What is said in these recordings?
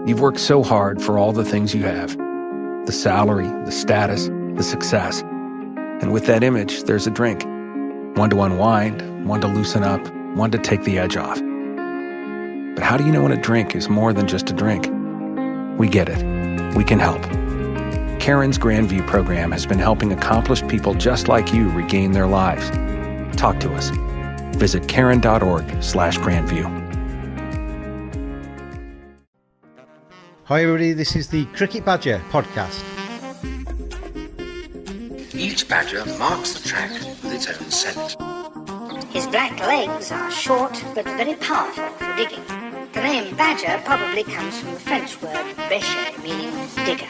You've worked so hard for all the things you have. The salary, the status, the success. And with that image, there's a drink. One to unwind, one to loosen up, one to take the edge off. But how do you know when a drink is more than just a drink? We get it. We can help. Karen's Grandview program has been helping accomplished people just like you regain their lives. Talk to us. Visit karen.org/Grandview. Hi everybody, this is the Cricket Badger podcast. Each badger marks the track with its own scent. His black legs are short but very powerful for digging. The name badger probably comes from the French word bêcher, meaning digger.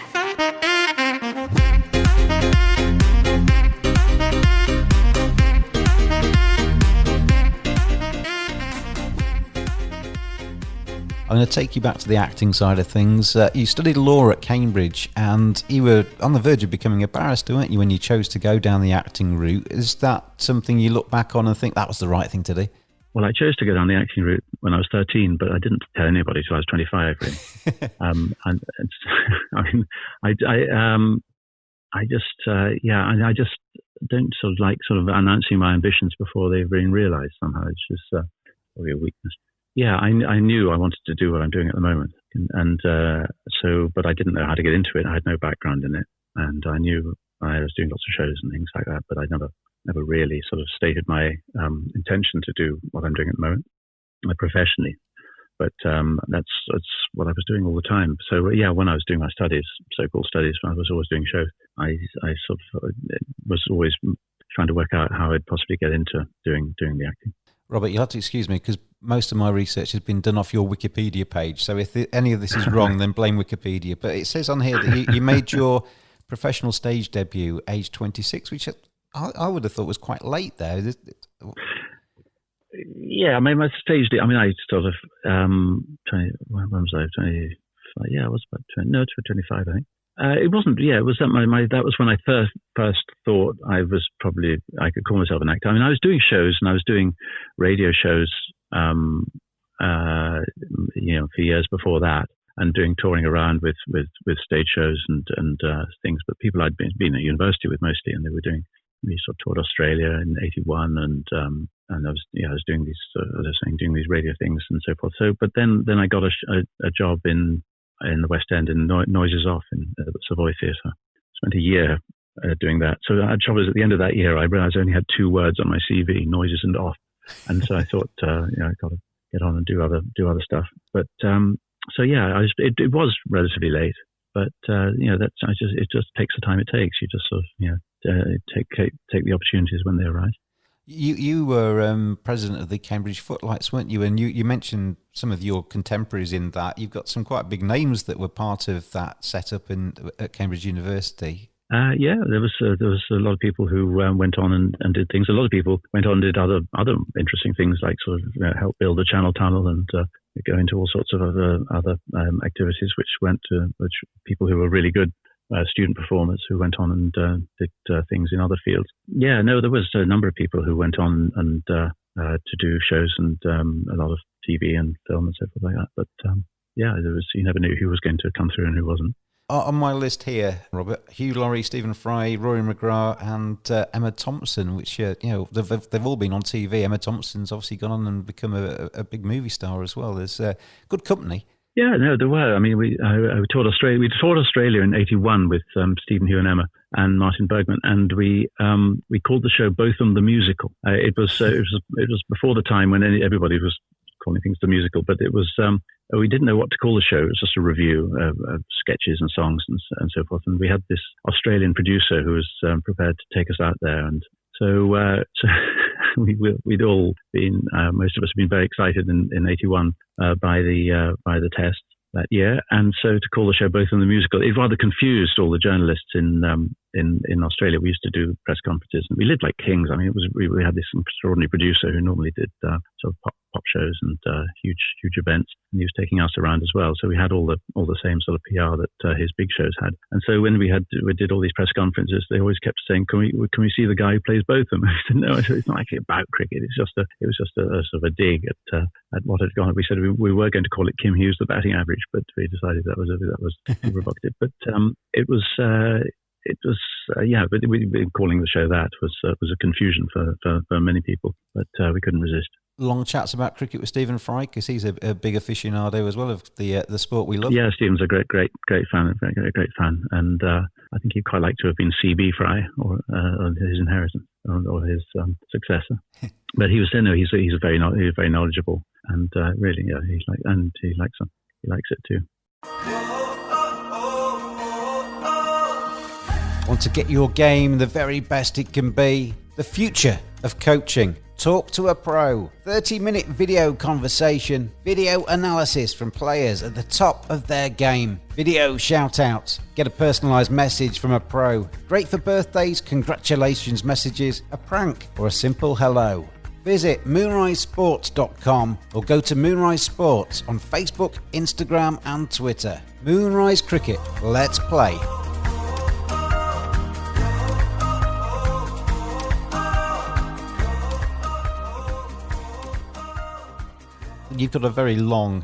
I'm going to take you back to the acting side of things. You studied law at Cambridge and you were on the verge of becoming a barrister, weren't you, when you chose to go down the acting route? Is that something you look back on and think that was the right thing to do? Well, I chose to go down the acting route when I was 13, but I didn't tell anybody till I was 25, really. I just don't sort of announcing my ambitions before they've been realised somehow. It's just probably a weakness. Yeah, I knew I wanted to do what I'm doing at the moment, but I didn't know how to get into it. I had no background in it, and I knew I was doing lots of shows and things like that, but I never really sort of stated my intention to do what I'm doing at the moment, professionally. But that's what I was doing all the time. So yeah, when I was doing my studies, so-called studies, I was always doing shows. I sort of was always trying to work out how I'd possibly get into doing the acting. Robert, you'll have to excuse me because most of my research has been done off your Wikipedia page. So if any of this is wrong, then blame Wikipedia. But it says on here that you made your professional stage debut age 26, which I would have thought was quite late there. Yeah, I mean, my stage debut, I sort of, 20, when was I? 20, yeah, I was about 20, no, 25, I think. It wasn't, yeah, it was that that was when I first thought I could call myself an actor. I mean, I was doing shows and I was doing radio shows, for years before that, and touring around with stage shows and things. But people I'd been at university with mostly, and we sort of toured Australia in '81, and I was doing doing these radio things and so forth. So, but then I got a job in the West End in Noises Off in the Savoy Theatre. Spent a year doing that. So the trouble is, at the end of that year, I realised I only had 2 words on my CV: noises and off. And so I thought, I got to get on and do other stuff. But it was relatively late. But it just takes the time it takes. You just sort of take the opportunities when they arise. You were president of the Cambridge Footlights, weren't you? And you mentioned some of your contemporaries in that. You've got some quite big names that were part of that setup at Cambridge University. Yeah, there was a lot of people who went on and did things. A lot of people went on and did other interesting things, like sort of help build the Channel Tunnel and go into all sorts of other activities, which people who were really good student performers who went on and did things in other fields. Yeah, no, there was a number of people who went on and to do shows and a lot of TV and film and so forth like that. But you never knew who was going to come through and who wasn't. On my list here, Robert, Hugh Laurie, Stephen Fry, Rory McGrath and Emma Thompson, which, they've all been on TV. Emma Thompson's obviously gone on and become a big movie star as well. There's good company. Yeah, no, there were. I mean, we toured Australia. We toured Australia in '81 with Stephen, Hugh and Emma and Martin Bergman, and we called the show Botham the Musical. It was before the time when everybody was calling things the musical, but it was we didn't know what to call the show. It was just a review of sketches and songs and so forth. And we had this Australian producer who was prepared to take us out there, and so we'd all been most of us had been very excited in '81 by the test that year, and so to call the show Botham the Musical, it rather confused all the journalists in in Australia, we used to do press conferences, and we lived like kings. I mean, we had this extraordinary producer who normally did sort of pop shows and huge events, and he was taking us around as well. So we had all the same sort of PR that his big shows had. And so when we did all these press conferences, they always kept saying, "Can we see the guy who plays both of them?" I said, "No, it's not actually about cricket. It was just a sort of a dig at what had gone." We said we were going to call it Kim Hughes, the batting average, but we decided that was provocative. But but we've been calling the show that was a confusion for many people, but we couldn't resist. Long chats about cricket with Stephen Fry, because he's a big aficionado as well of the sport we love. Yeah, Stephen's a great fan, great fan, and I think he'd quite like to have been CB Fry or his inheritance or his successor. But he was he's very knowledgeable, and really, yeah, he likes it too. Want to get your game the very best it can be? The future of coaching. Talk to a pro. 30-minute video conversation. Video analysis from players at the top of their game. Video shout-outs. Get a personalised message from a pro. Great for birthdays, congratulations messages, a prank, or a simple hello. Visit moonrisesports.com or go to Moonrise Sports on Facebook, Instagram and Twitter. Moonrise Cricket. Let's play. You've got a very long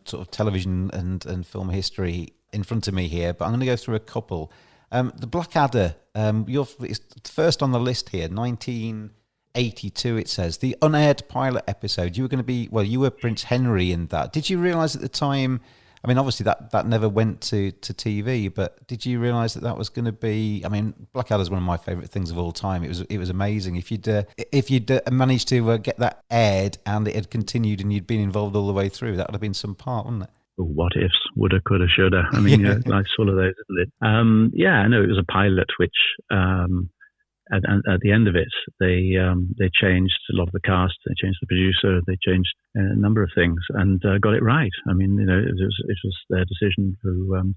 sort of television and film history in front of me here, but I'm going to go through a couple. The Blackadder, it's first on the list here, 1982 it says. The unaired pilot episode, you were Prince Henry in that. Did you realise at the time, I mean, obviously that never went to TV, but did you realise that was going to be? I mean, Blackadder is one of my favourite things of all time. It was amazing. If you'd managed to get that aired and it had continued and you'd been involved all the way through, that would have been some part, wouldn't it? What ifs, woulda, coulda, shoulda. I mean, life's full of those, isn't it? It was a pilot which. At the end of it, they changed a lot of the cast. They changed the producer. They changed a number of things and got it right. I mean, it was their decision to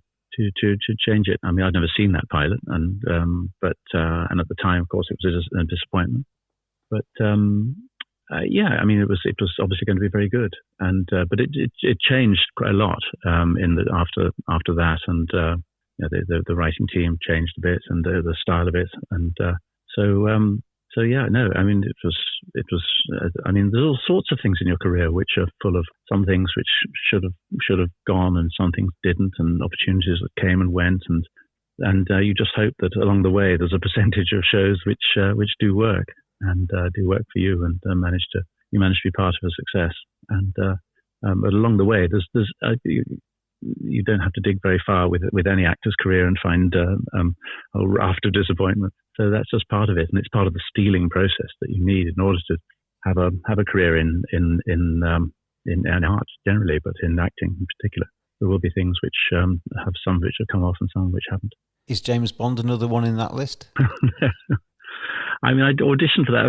change it. I mean, I'd never seen that pilot, and at the time, of course, it was a disappointment. But I mean, it was obviously going to be very good, and but it changed quite a lot after that, and the writing team changed a bit, and the style of it, and. I mean, it was. I mean, there's all sorts of things in your career which are full of some things which should have gone, and some things didn't, and opportunities that came and went, and you just hope that along the way there's a percentage of shows which do work and do work for you, and manage to be part of a success. And but along the way, you don't have to dig very far with any actor's career and find a raft of disappointment. So that's just part of it, and it's part of the steeling process that you need in order to have a career in art generally, but in acting in particular. There will be things which have some which have come off and some which haven't. Is James Bond another one in that list? I mean, I auditioned for that.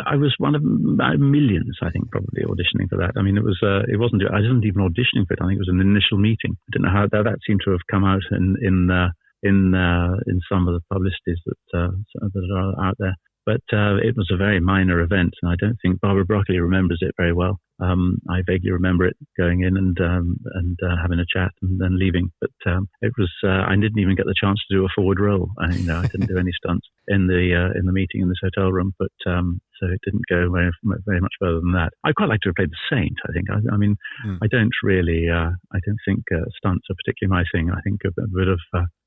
I was one of millions, I think, probably auditioning for that. I mean, I wasn't even auditioning for it. I think it was an initial meeting. I don't know how that seemed to have come out in some of the publicities that are out there. But it was a very minor event, and I don't think Barbara Broccoli remembers it very well. I vaguely remember it going in and having a chat and then leaving. But it was I didn't even get the chance to do a forward roll. I didn't do any stunts in the meeting in this hotel room. But so it didn't go very much further than that. I'd quite like to have played the Saint. I think. I mean, I don't really. I don't think stunts are particularly my thing. I think a bit of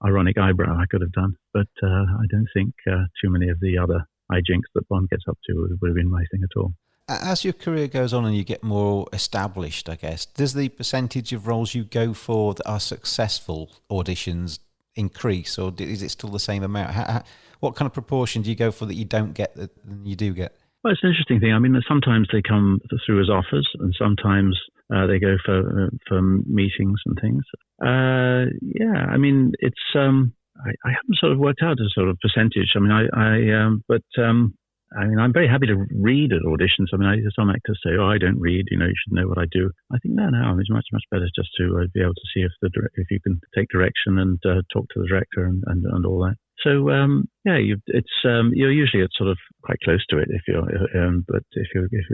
ironic eyebrow I could have done, but I don't think too many of the other hijinks that Bond gets up to would have been my thing at all. As your career goes on and you get more established, I guess, does the percentage of roles you go for that are successful auditions increase, or is it still the same amount? What kind of proportion do you go for that you don't get that you do get? Well, it's an interesting thing. I mean, sometimes they come through as offers, and sometimes they go for meetings and things. I mean, it's I haven't sort of worked out a sort of percentage. I mean, I mean, I'm very happy to read at auditions. I mean, some actors say, "Oh, I don't read. You should know what I do." I think no. It's much better just to be able to see if you can take direction and talk to the director and all that. So you're usually at sort of quite close to it if you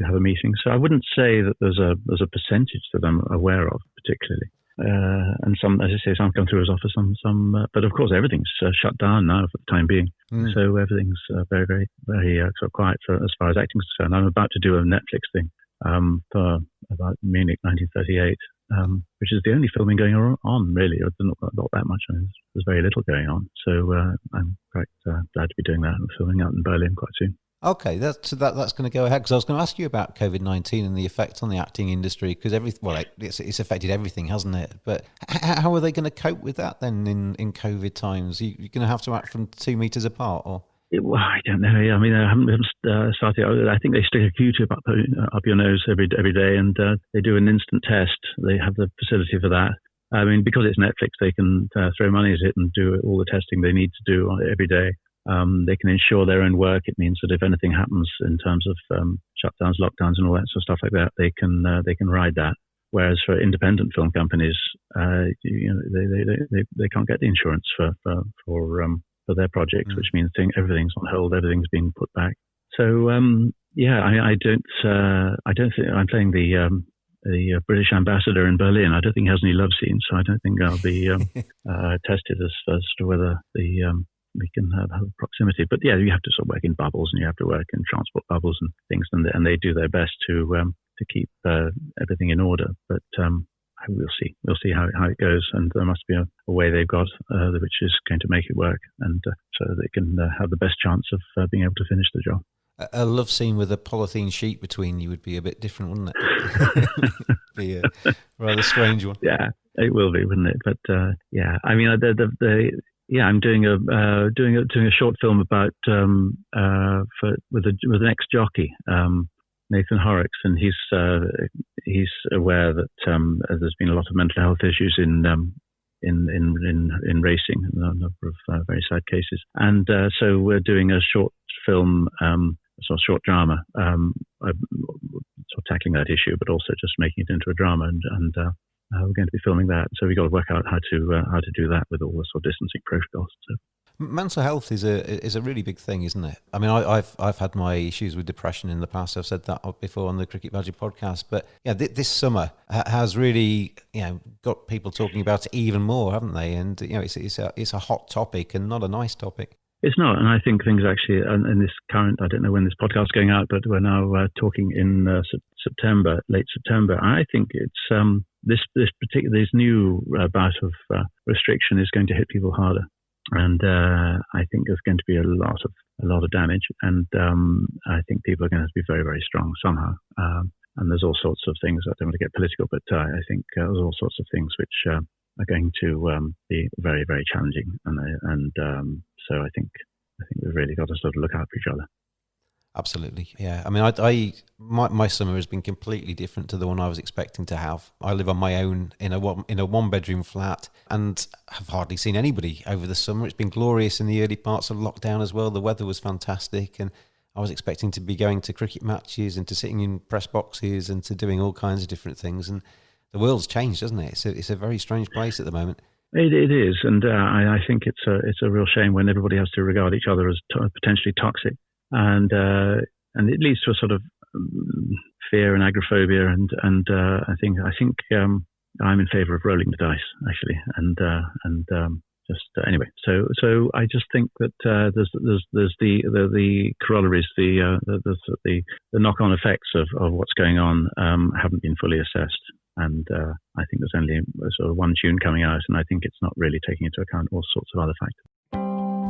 have a meeting. So I wouldn't say that there's a percentage that I'm aware of particularly. And some, as I say, some come through as offers, some, but of course everything's shut down now for the time being. So everything's very, very, very sort of quiet as far as acting is concerned. I'm about to do a Netflix thing for about Munich 1938, which is the only filming going on really. There's not that much. I mean, there's very little going on. So I'm quite glad to be doing that. I'm filming out in Berlin quite soon. Okay, that's going to go ahead, because I was going to ask you about COVID-19 and the effect on the acting industry, because it's affected everything, hasn't it? But how are they going to cope with that then in COVID times? You're going to have to act from 2 meters apart, or? Well, I don't know. I mean, I haven't started. I think they stick a Q-tip up your nose every day, and they do an instant test. They have the facility for that. I mean, because it's Netflix, they can throw money at it and do all the testing they need to do every day. They can ensure their own work. It means that if anything happens in terms of shutdowns, lockdowns, and all that sort of stuff like that, they can ride that. Whereas for independent film companies, they can't get the insurance for their projects, which means everything's on hold, everything's being put back. So I don't think I'm playing the British ambassador in Berlin. I don't think he has any love scenes, so I don't think I'll be tested as to whether we can have proximity. But yeah, you have to sort of work in bubbles, and you have to work in transport bubbles and things, and they do their best to keep everything in order. But we'll see. We'll see how it goes, and there must be a way they've got which is going to make it work, and so they can have the best chance of being able to finish the job. A love scene with a polythene sheet between you would be a bit different, wouldn't it? Be a rather strange one. Yeah, it will be, wouldn't it? But I mean, I'm doing a short film about with an ex-jockey, Nathan Horrocks, and he's aware that there's been a lot of mental health issues in racing, a number of very sad cases, and so we're doing a short film, sort of short drama, sort of tackling that issue, but also just making it into a drama, and we're going to be filming that. So we've got to work out how to do that with all the sort of distancing protocols. So. Mental health is a really big thing, isn't it? I mean, I've had my issues with depression in the past. I've said that before on the Cricket Badger podcast. But yeah, this summer has really got people talking about it even more, haven't they? And it's a hot topic and not a nice topic. It's not, and I think things actually in this current, I don't know when this podcast is going out, but we're now talking in September, late September. I think it's this new bout of restriction is going to hit people harder, and I think there's going to be a lot of damage, and I think people are going to be very, very strong somehow. And there's all sorts of things. I don't want to get political, but I think there's all sorts of things which are going to be very, very challenging, and so I think we've really got to sort of look out for each other. Absolutely, yeah. I mean, my summer has been completely different to the one I was expecting to have. I live on my own in a one-bedroom flat, and have hardly seen anybody over the summer. It's been glorious in the early parts of lockdown as well. The weather was fantastic, and I was expecting to be going to cricket matches and to sitting in press boxes and to doing all kinds of different things. And the world's changed, hasn't it? It's a very strange place at the moment. It is, and I think it's a real shame when everybody has to regard each other as potentially toxic, and it leads to a sort of fear and agoraphobia, and I think I'm in favour of rolling the dice actually, and just anyway. So I just think that there's the corollaries, the knock-on effects of what's going on haven't been fully assessed. And I think there's only sort of one tune coming out, and I think it's not really taking into account all sorts of other factors.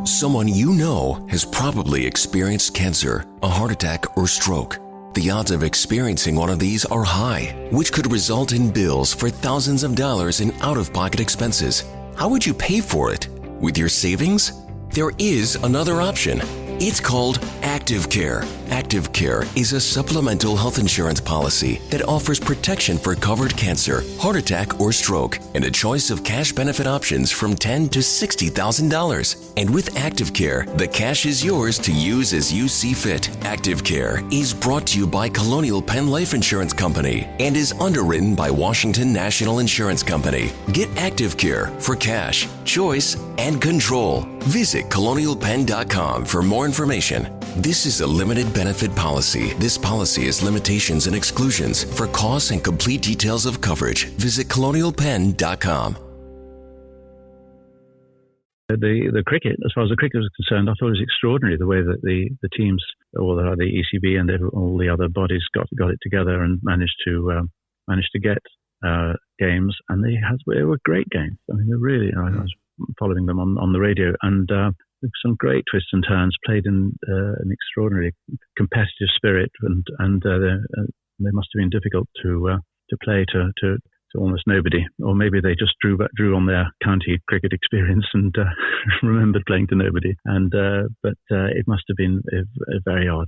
Someone you know has probably experienced cancer, a heart attack, or stroke. The odds of experiencing one of these are high, which could result in bills for thousands of dollars in out-of-pocket expenses. How would you pay for it? With your savings? There is another option. It's called Active Care. Active Care is a supplemental health insurance policy that offers protection for covered cancer, heart attack, or stroke, and a choice of cash benefit options from $10,000 to $60,000. And with Active Care, the cash is yours to use as you see fit. Active Care is brought to you by Colonial Penn Life Insurance Company and is underwritten by Washington National Insurance Company. Get Active Care for cash, choice, and control. Visit colonialpenn.com for more information. This is a limited benefit policy. This policy has limitations and exclusions. For costs and complete details of coverage, visit colonialpenn.com. The cricket, as far as the cricket was concerned, I thought it was extraordinary the way that the teams, or the ECB and all the other bodies got it together and managed to get games, and they were great games. I mean, they really. I was following them on the radio, and some great twists and turns, played in an extraordinary competitive spirit, and they must have been difficult to play to almost nobody, or maybe they just drew on their county cricket experience and remembered playing to nobody. But it must have been very odd.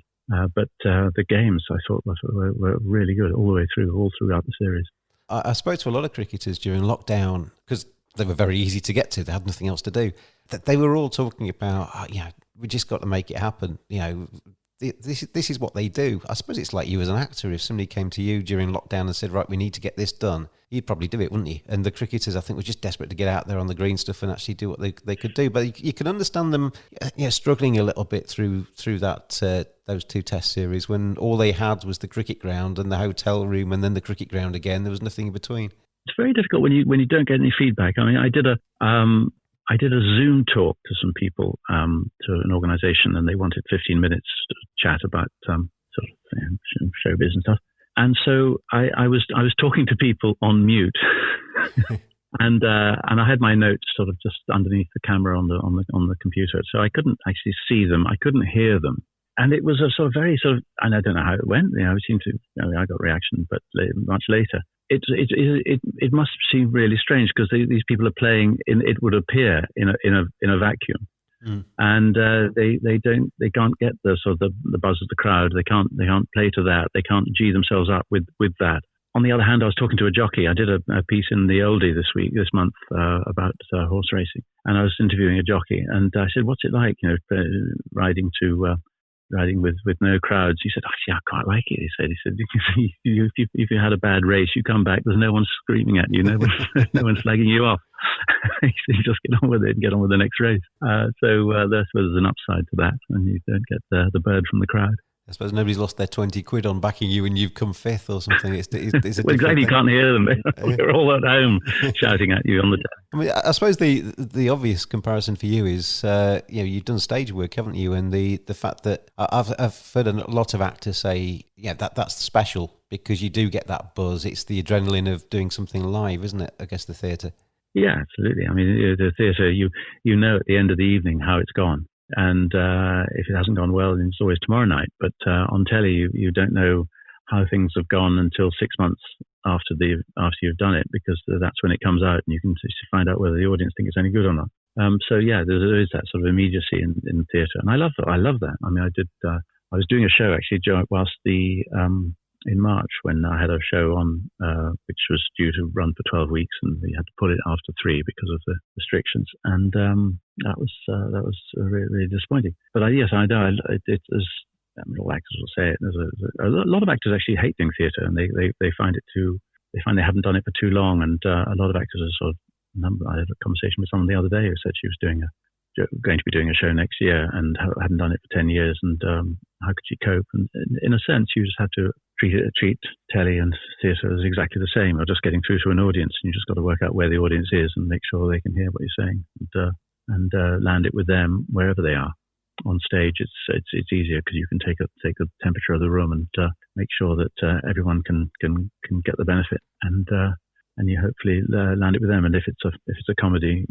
But the games I thought were really good all throughout the series. I spoke to a lot of cricketers during lockdown because they were very easy to get to. They had nothing else to do. That they were all talking about, we just got to make it happen. This is what they do. I suppose it's like you as an actor. If somebody came to you during lockdown and said, right, we need to get this done, you'd probably do it, wouldn't you? And the cricketers, I think, were just desperate to get out there on the green stuff and actually do what they could do. But you can understand them struggling a little bit through that those two test series when all they had was the cricket ground and the hotel room and then the cricket ground again. There was nothing in between. It's very difficult when you don't get any feedback. I mean, I did a Zoom talk to some people, to an organisation, and they wanted 15 minutes to chat about showbiz and stuff. And so I was talking to people on mute, and I had my notes sort of just underneath the camera on the computer, so I couldn't actually see them, I couldn't hear them, and it was a sort of very and I don't know how it went. I got reaction, but much later. It must seem really strange because these people are playing in, it would appear, in a vacuum, and they can't get the buzz of the crowd. They can't play to that. They can't G themselves up with that. On the other hand, I was talking to a jockey. I did a piece in the Oldie this month about horse racing, and I was interviewing a jockey, and I said, "What's it like, riding with no crowds?" He said, "Actually, I quite like it." He said, if you had a bad race, you come back, there's no one screaming at you, no one's slagging you off. You just get on with it and get on with the next race. So there's an upside to that, and you don't get the bird from the crowd. I suppose nobody's lost their 20 quid on backing you and you've come fifth or something. It's well, exactly, you can't hear them. We're all at home shouting at you on the day. I mean, I suppose the obvious comparison for you is, you've done stage work, haven't you? And the fact that I've heard a lot of actors say, that's special because you do get that buzz. It's the adrenaline of doing something live, isn't it? I guess the theatre. Yeah, absolutely. I mean, the theatre, you know at the end of the evening how it's gone. And if it hasn't gone well, then it's always tomorrow night. But on telly, you don't know how things have gone until 6 months after you've done it, because that's when it comes out, and you can find out whether the audience think it's any good or not. There is that sort of immediacy in theatre, and I love that. I mean, I was doing a show actually whilst in March, when I had a show on which was due to run for 12 weeks, and we had to pull it after 3 because of the restrictions, and that was really, really disappointing. But I know it is. All actors will say it. There's a lot of actors actually hate doing theatre, and they find they haven't done it for too long, and a lot of actors are I had a conversation with someone the other day who said she was going to be doing a show next year and hadn't done it for 10 years, and how could she cope? And in a sense, you just have to treat telly and theatre as exactly the same, or just getting through to an audience, and you just got to work out where the audience is and make sure they can hear what you're saying, and land it with them wherever they are. On stage, it's easier because you can take the temperature of the room and make sure that everyone can get the benefit, and you hopefully land it with them. And if it's a comedy,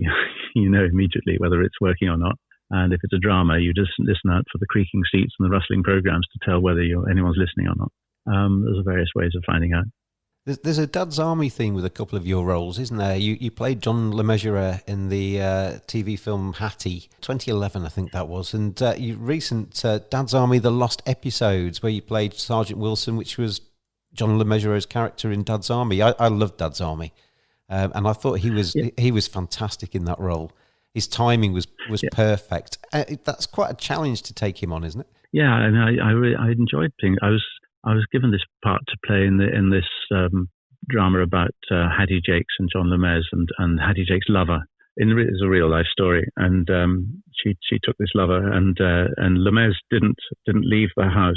you know immediately whether it's working or not. And if it's a drama, you just listen out for the creaking seats and the rustling programs to tell whether anyone's listening or not. There's various ways of finding out. There's a Dad's Army theme with a couple of your roles, isn't there? You played John Le Mesurier in the TV film Hattie, 2011, I think that was. And your recent Dad's Army, The Lost Episodes, where you played Sergeant Wilson, which was John Le Mesurier's character in Dad's Army. I loved Dad's Army. And I thought he was fantastic in that role. His timing was perfect. That's quite a challenge to take him on, isn't it? Yeah, and I enjoyed playing. I was given this part to play in this drama about Hattie Jakes and John Lemez and Hattie Jakes' lover. It's a real life story, and she took this lover, and Lemez didn't leave the house.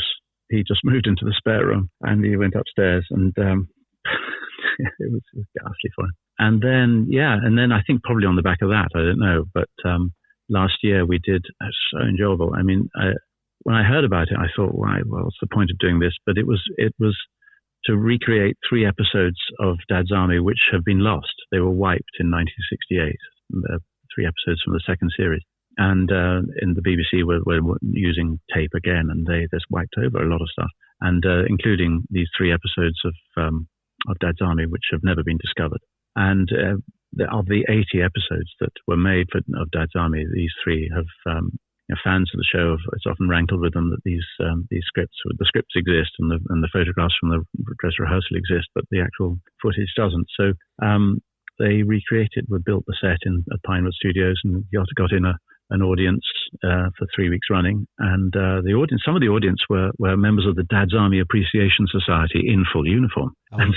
He just moved into the spare room, and he went upstairs, and it was ghastly for him. And then I think probably on the back of that, I don't know, but last year we did. It was so enjoyable. I mean. When I heard about it, I thought, why? Well, what's the point of doing this? But it was to recreate 3 episodes of Dad's Army, which have been lost. They were wiped in 1968. 3 episodes from the second series, and in the BBC we're using tape again, and they just wiped over a lot of stuff, and including these 3 episodes of Dad's Army, which have never been discovered. And of the 80 episodes that were made of Dad's Army, these 3 have. Fans of the show it's often rankled with them that these scripts exist and the photographs from the dress rehearsal exist, but the actual footage doesn't. So they built the set at Pinewood Studios and got in an audience for 3 weeks running, and some of the audience were members of the Dad's Army Appreciation Society in full uniform. Oh, and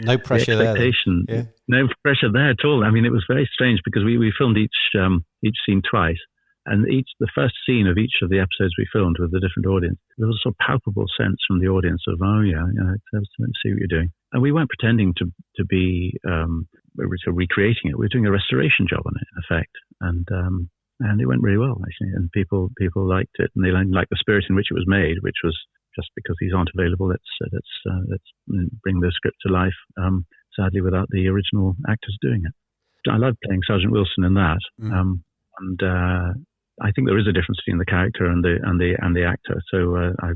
no pressure there. Yeah. No pressure there at all. I mean, it was very strange because we filmed each scene twice. And the first scene of each of the episodes we filmed with a different audience, there was a sort of palpable sense from the audience of, let's see what you're doing. And we weren't pretending to be recreating it. We were doing a restoration job on it, in effect. And it went really well, actually. And people liked it, and they liked the spirit in which it was made, which was just because these aren't available. Let's bring the script to life. Sadly, without the original actors doing it. I love playing Sergeant Wilson in that. I think there is a difference between the character and the actor. So I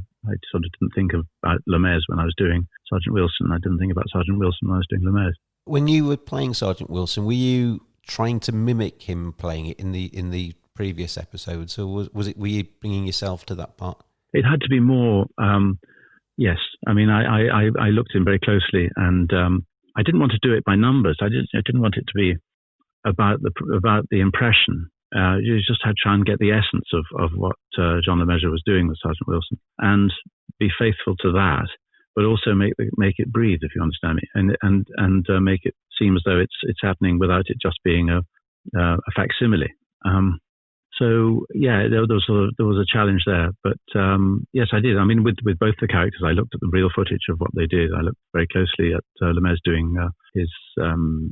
sort of didn't think about Lemez when I was doing Sergeant Wilson. I didn't think about Sergeant Wilson when I was doing Lemez. When you were playing Sergeant Wilson, were you trying to mimic him playing it in the previous episodes, or were you bringing yourself to that part? It had to be more. Yes, I mean I looked in very closely, and I didn't want to do it by numbers. I didn't want it to be about the impression. You just had to try and get the essence of what John Le Mesurier was doing with Sergeant Wilson, and be faithful to that, but also make it breathe, if you understand me, and make it seem as though it's happening without it just being a facsimile. So yeah, there was a challenge there, but yes, I did. I mean, with both the characters, I looked at the real footage of what they did. I looked very closely at Lemez doing his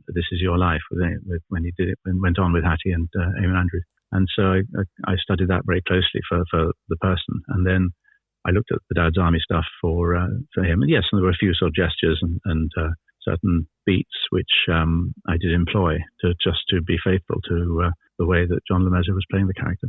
"This Is Your Life" when he did it, and went on with Hattie and Eamon Andrews, and so I studied that very closely for the person, and then I looked at the Dad's Army stuff for him, and yes, and there were a few sort of gestures and certain beats which I did employ to be faithful to the way that John Le Mesurier was playing the character.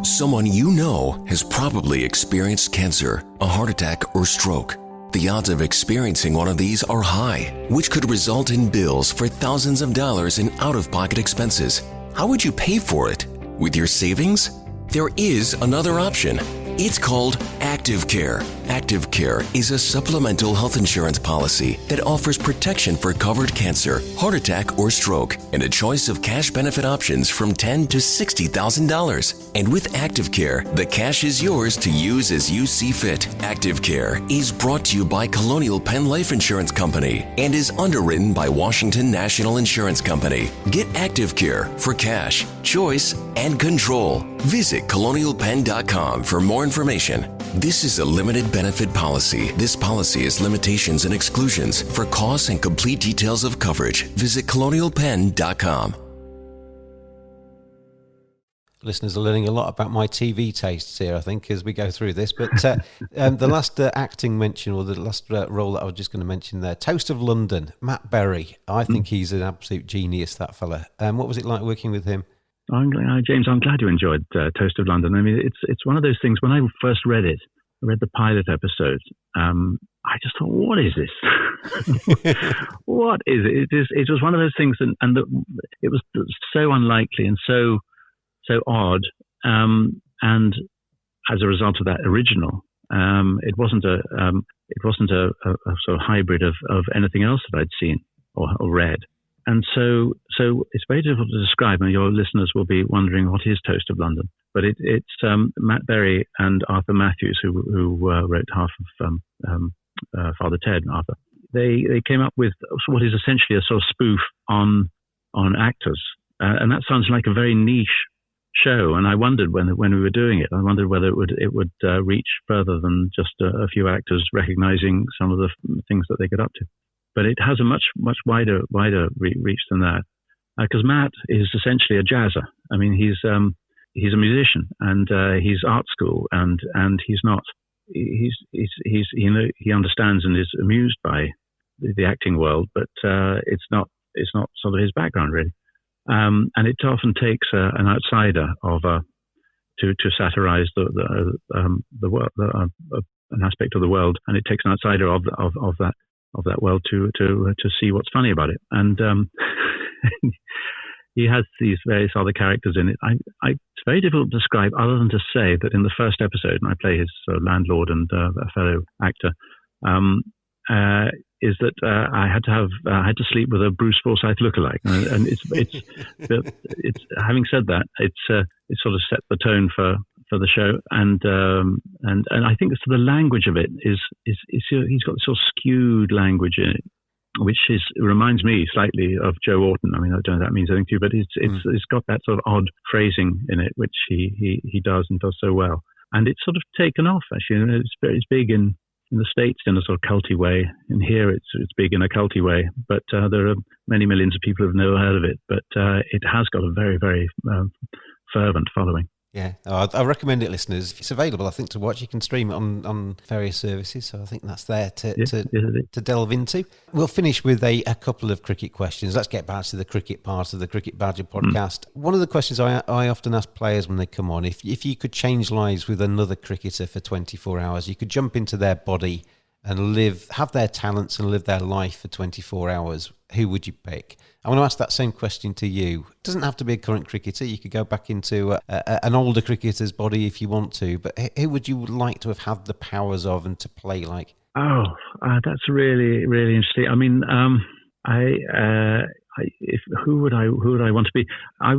Someone you know has probably experienced cancer, a heart attack, or stroke. The odds of experiencing one of these are high, which could result in bills for thousands of dollars in out-of-pocket expenses. How would you pay for it? With your savings? There is another option. It's called Active Care. Active Care is a supplemental health insurance policy that offers protection for covered cancer, heart attack, or stroke, and a choice of cash benefit options from $10,000 to $60,000. And with Active Care, the cash is yours to use as you see fit. Active Care is brought to you by Colonial Penn Life Insurance Company and is underwritten by Washington National Insurance Company. Get Active Care for cash, choice, and control. Visit colonialpenn.com for more information. This is a limited benefit policy. This policy has limitations and exclusions. For costs and complete details of coverage, visit colonialpenn.com. Listeners are learning a lot about my TV tastes here, I think, as we go through this. But the last acting mention, or the last role that I was just going to mention there, Toast of London, Matt Berry. I think he's an absolute genius, that fella. What was it like working with him? James, I'm glad you enjoyed Toast of London. I mean, it's one of those things. When I first read it, read the pilot episode, I just thought, what is this? What is it? It was one of those things, and it was so unlikely and so odd. And as a result of that original, it wasn't a sort of hybrid of anything else that I'd seen or read. And so it's very difficult to describe, and your listeners will be wondering what is Toast of London. But it's Matt Berry and Arthur Matthews, who wrote half of Father Ted and Arthur. They came up with what is essentially a sort of spoof on actors, and that sounds like a very niche show. And I wondered when we were doing it, I wondered whether it would reach further than just a few actors recognizing some of the things that they get up to. But it has a much wider reach than that, because Matt is essentially a jazzer. I mean, he's a musician, and he's art school, and he's not. He understands and is amused by the acting world, but it's not sort of his background really. And it often takes an outsider to satirize the world, an aspect of the world, and it takes an outsider of that world to see what's funny about it. And he has these various other characters in it. It's very difficult to describe, other than to say that in the first episode, and I play his landlord and a fellow actor, is that I had to sleep with a Bruce Forsyth lookalike, and it's having said that, it sort of set the tone for the show, and I think the language of it is he's got sort of skewed language in it, which reminds me slightly of Joe Orton. I mean, I don't know if that means anything to you, but it's got that sort of odd phrasing in it, which he does and does so well, and it's sort of taken off actually. It's big in the States in a sort of culty way, and here it's big in a culty way, but there are many millions of people who have never heard of it, but it has got a very, very fervent following. Yeah, I recommend it, listeners. It's available, I think, to watch. You can stream it on various services, so I think that's there to delve into. We'll finish with a couple of cricket questions. Let's get back to the cricket part of the Cricket Badger podcast. One of the questions I often ask players when they come on, if you could change lives with another cricketer for 24 hours, you could jump into their body and have their talents and live their life for 24 hours, who would you pick? I want to ask that same question to you. It doesn't have to be a current cricketer. You could go back into an older cricketer's body if you want to, but who would you like to have had the powers of and to play like? Oh, that's really, really interesting. I mean, who would I want to be? I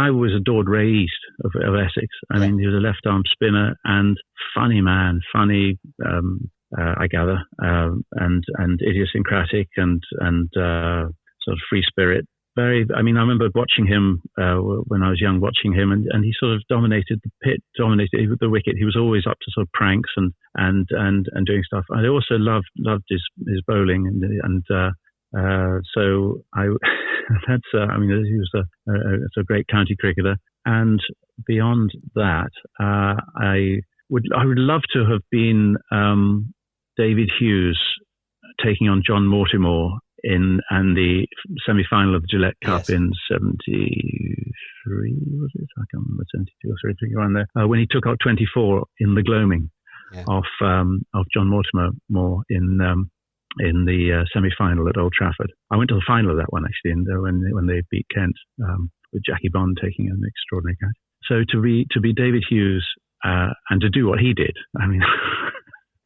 always adored Ray East of Essex. I mean, he was a left arm spinner and funny man, I gather, and idiosyncratic and sort of free spirit. I remember watching him when I was young, and he sort of dominated the pit, dominated the wicket. He was always up to sort of pranks and doing stuff. I also loved his bowling, and so he was a great county cricketer. And beyond that, I would love to have been David Hughes taking on John Mortimer in the semi-final of the Gillette Cup in 73, was it? I can't remember, 72 or 73, around there, when he took out 24 in the gloaming of John Mortimer in the semi-final at Old Trafford. I went to the final of that one actually, when they beat Kent, with Jackie Bond taking an extraordinary catch. So to be David Hughes and to do what he did, I mean.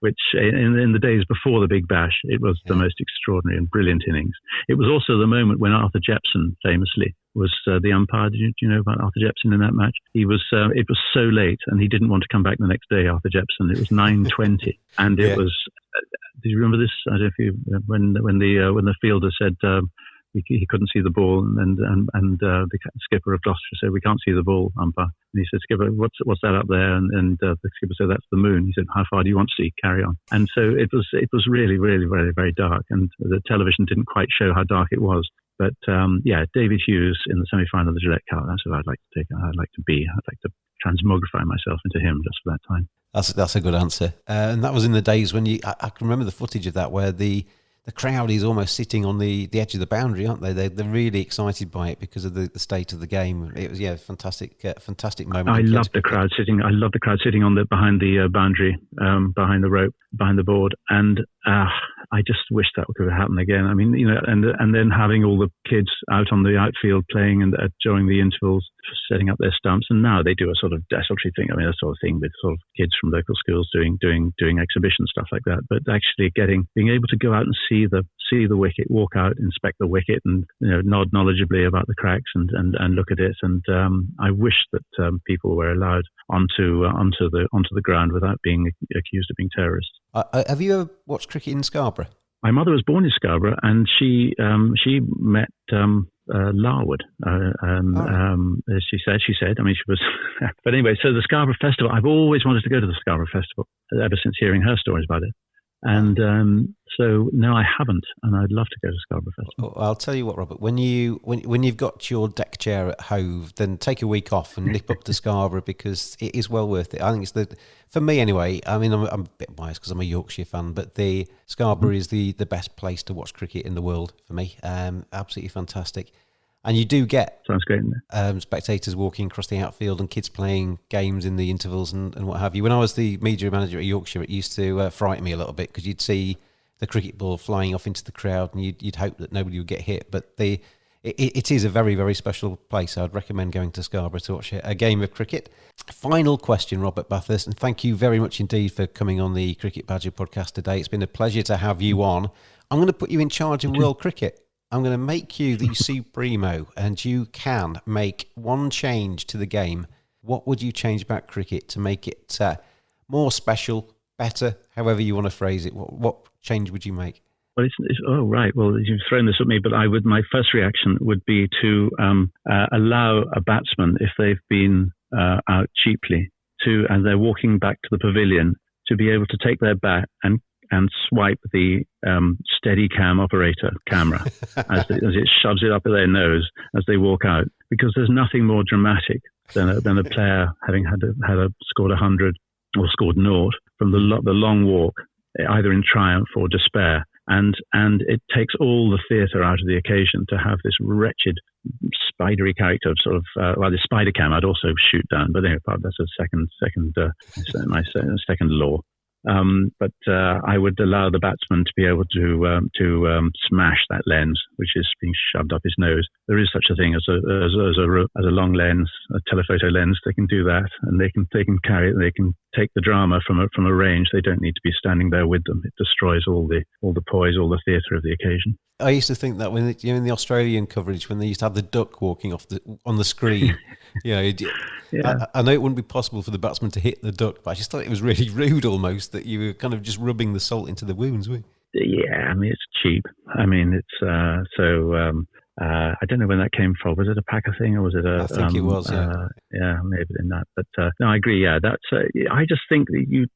Which in the days before the Big Bash, it was the most extraordinary and brilliant innings. It was also the moment when Arthur Jepson famously was the umpire. Did you know about Arthur Jepson in that match? It was so late, and he didn't want to come back the next day, Arthur Jepson. It was 9:20, and it was. Do you remember this? I don't know if you when the fielder said. He couldn't see the ball, and the skipper of Gloucester said, "We can't see the ball, umpire." And he said, "Skipper, what's that up there?" And the skipper said, "That's the moon." He said, "How far do you want to see? Carry on." And so it was really, really, very, very dark, and the television didn't quite show how dark it was. But David Hughes in the semi-final of the Gillette Cup. That's what I'd like to take. I'd like to be. I'd like to transmogrify myself into him just for that time. That's a good answer. And that was in the days when I can remember the footage of that where the the crowd is almost sitting on the edge of the boundary, aren't they? They're really excited by it because of the state of the game. It was fantastic moment. I love the crowd sitting. I love the crowd sitting on behind the boundary, behind the rope, behind the board, and I just wish that could happen again. I mean, and then having all the kids out on the outfield playing and during the intervals, setting up their stumps. And now they do a sort of desultory thing. I mean, that sort of thing with sort of kids from local schools doing exhibition stuff like that. But actually being able to go out and see the wicket, walk out, inspect the wicket, and nod knowledgeably about the cracks and look at it. And I wish that people were allowed onto the ground without being accused of being terrorists. Have you ever watched cricket in Scarborough? My mother was born in Scarborough, and she met Larwood. She said. I mean, she was. But anyway, so the Scarborough Festival. I've always wanted to go to the Scarborough Festival ever since hearing her stories about it. And so no, I haven't, and I'd love to go to Scarborough Festival. Well, I'll tell you what, Robert. When you've got your deck chair at Hove, then take a week off and nip up to Scarborough, because it is well worth it. I think it's for me anyway. I mean, I'm a bit biased because I'm a Yorkshire fan, but the Scarborough is the best place to watch cricket in the world for me. Absolutely fantastic. And you do get sounds great, isn't it? Spectators walking across the outfield and kids playing games in the intervals and what have you. When I was the media manager at Yorkshire, it used to frighten me a little bit, because you'd see the cricket ball flying off into the crowd and you'd hope that nobody would get hit. But it is a very, very special place. I'd recommend going to Scarborough to watch a game of cricket. Final question, Robert Bathurst, and thank you very much indeed for coming on the Cricket Badger podcast today. It's been a pleasure to have you on. I'm going to put you in charge of world cricket. I'm going to make you the Supremo, and you can make one change to the game. What would you change about cricket to make it more special, better, however you want to phrase it? What change would you make? Well, oh, right. Well, you've thrown this at me, but my first reaction would be to allow a batsman, if they've been out cheaply, and they're walking back to the pavilion, to be able to take their bat and swipe the Steadicam operator camera as it shoves it up their nose as they walk out, because there's nothing more dramatic than a player having scored 100 or scored naught from the long walk, either in triumph or despair. And it takes all the theatre out of the occasion to have this wretched, spidery character of sort of, the spider cam I'd also shoot down, but anyway, that's my second law. But I would allow the batsman to be able to smash that lens, which is being shoved up his nose. There is such a thing as a long lens, a telephoto lens. They can do that, and they can carry it. They can take the drama from a range. They don't need to be standing there with them. It destroys all the poise, all the theatre of the occasion. I used to think that when in the Australian coverage, when they used to have the duck walking on the screen, yeah. I know it wouldn't be possible for the batsman to hit the duck, but I just thought it was really rude almost that you were kind of just rubbing the salt into the wounds, weren't you? Yeah, I mean, it's cheap. I mean, it's I don't know when that came from. Was it a Packer thing, or was it a? I think it was. Yeah, maybe in that. But no, I agree. Yeah, that's. I just think that you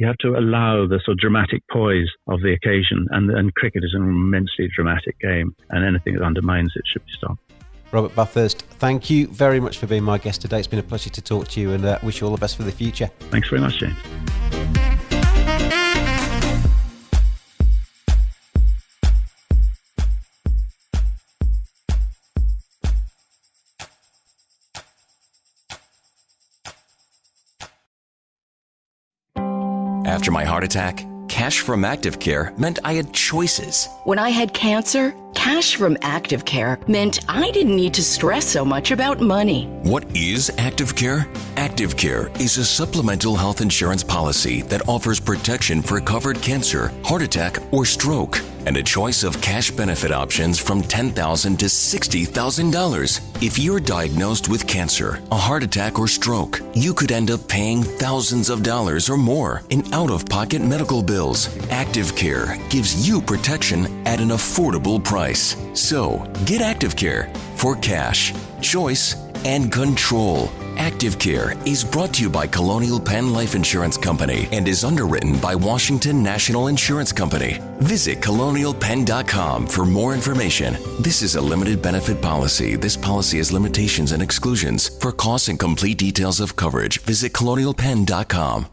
have to allow the sort of dramatic poise of the occasion, and cricket is an immensely dramatic game, and anything that undermines it should be stopped. Robert Bathurst, thank you very much for being my guest today. It's been a pleasure to talk to you, and wish you all the best for the future. Thanks very much, James. After my heart attack, cash from ActiveCare meant I had choices. When I had cancer, cash from ActiveCare meant I didn't need to stress so much about money. What is ActiveCare? ActiveCare is a supplemental health insurance policy that offers protection for covered cancer, heart attack, or stroke, and a choice of cash benefit options from $10,000 to $60,000. If you're diagnosed with cancer, a heart attack, or stroke, you could end up paying thousands of dollars or more in out-of-pocket medical bills. ActiveCare gives you protection at an affordable price. So, get ActiveCare for cash, choice, and control. ActiveCare is brought to you by Colonial Penn Life Insurance Company and is underwritten by Washington National Insurance Company. Visit colonialpenn.com for more information. This is a limited benefit policy. This policy has limitations and exclusions. For costs and complete details of coverage, visit colonialpenn.com.